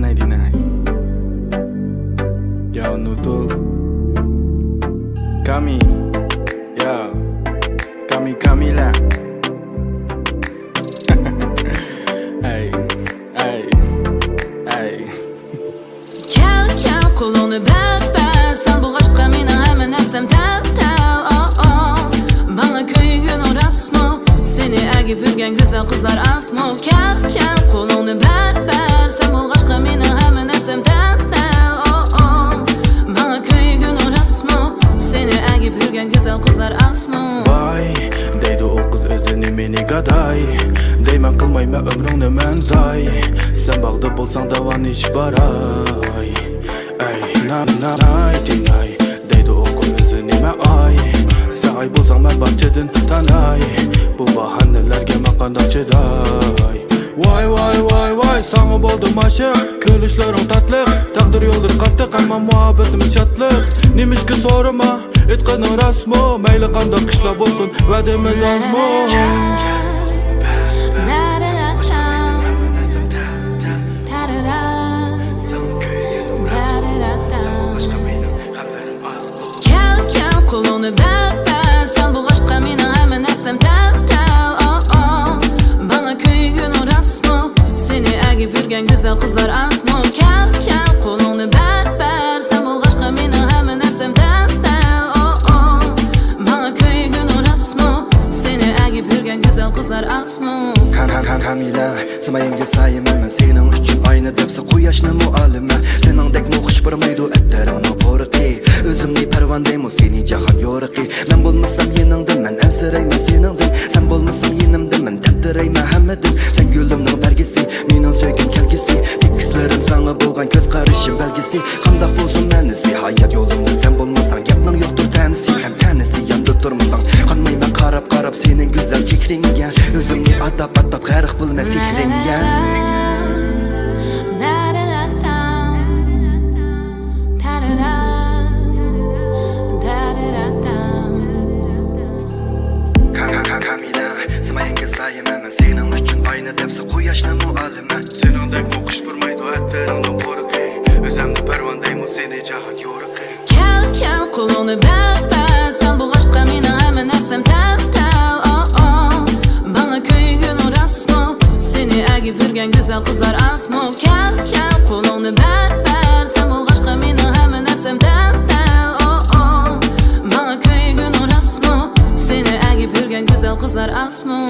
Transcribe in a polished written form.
99. Yo, Nutul Kami. Yo, Camila. Hey, hey, hey. Kel kulunu ber Sen bu aşkla meni hemen ersem tel Bana köygün oras mı? Seni egip yürgen güzel kızlar az mı? Kel kulunu ber Sen bu aşkla meni hemen ersem tel Bana köygün oras mı? Seni egip yürgen güzel kızlar az mı? Vay, deydi o kız özünü meni gaday. Deymen kılmayma ömrüngni men zay. Sen bağda bolsang davan iş baray. Ey, nay, tingay. Deydi o kız özünü me ay. Sağay bolsang men bahçedin tanay. Bu bahanelerge men kandak çeday. Vay, sana boldum aşık. Gülüşlerin tatlı, takdir yoldur kattık. Ama muhabbetimiz şatlık. Nimişki sorma, etkanın rasmı. Meyli kandak kışla bolsun, vadimiz az mı? Kel kulunu ber Sen bu aşkla meni hemen ersem tel Bana köygün oras mı? Seni egip yürgen güzel kızlar az mı? Kel kulunu ber Sen bu aşkla meni hemen ersem tel Bana köygün oras mı? Seni egip yürgen güzel kızlar az mı? Camila, samayenge sayımım senin üçün aynı depsi quyoshni muallimi. Seningdek muxish birmaydi attarani porqi. O'zimni parvandaymi seni jahon yo'riqi. Men bo'lmasam yeningda men ansirayman seningdan. Sen bo'lmasam yenimda men damtirayman hammadan. Sen gullimning bargisi, mening so'ygim kelgisi. Tekislarim sana bo'lgan ko'z qarashim belgisi. Qandoq bo'lsin menisi hayot yo'limda sen bo'lmasang gapning yo'qdir tanisi. Ham tanisi yonda turmasang qanmayman qarab sening go'zal chehringga. O'zimni atab g'arq bo'lma sekringga. Camila, samayenge sayımım senin üçün aynı depsi quyoshni muallimi. Seningdek muxish birmaydi attarani porqi. O'zimni parvandaymi seni jahon yo'riqi. Kel kulunu ber Sen bu aşkla meni hemen ersem tel Bana köygün oras mı? Seni egip yürgen güzel kızlar az mı? Kel kulunu ber Sen bu aşkla meni hemen ersem tel Bana köygün oras mı? Seni egip yürgen güzel kızlar az mı?